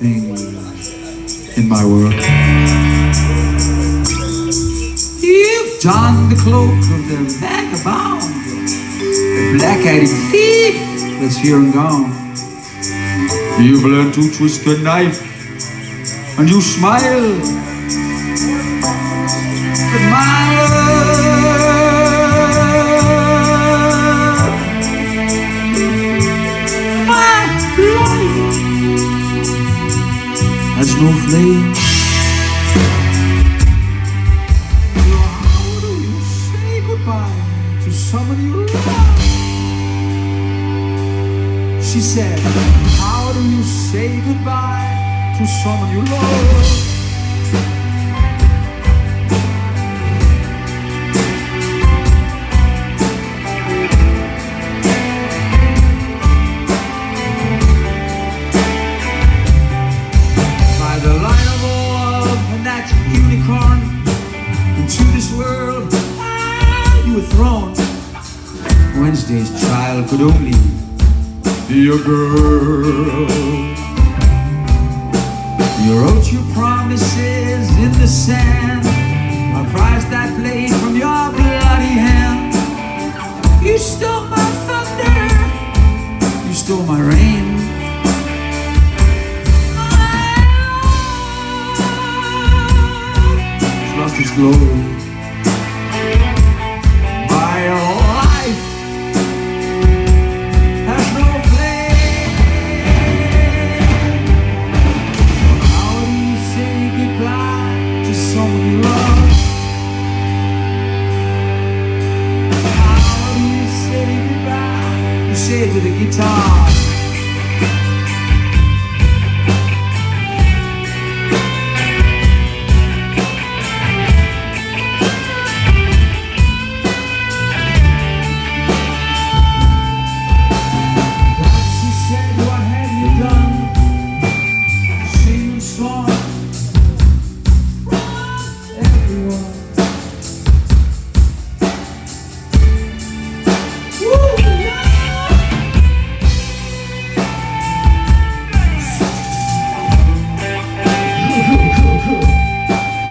in my world. You've donned the cloak of the vagabond, the black-eyed thief that's here and gone. You've learned to twist a knife, and you smile. But my love, my life has no flame. How do you say goodbye to someone you love? She said, how do you say goodbye to someone you love? By the light of love and that unicorn, into this world you were thrown. Wednesday's child could only be a girl. You wrote your promises in the sand. I prized that blade from your bloody hand. You stole my thunder, you stole my rain. My love lost its glory.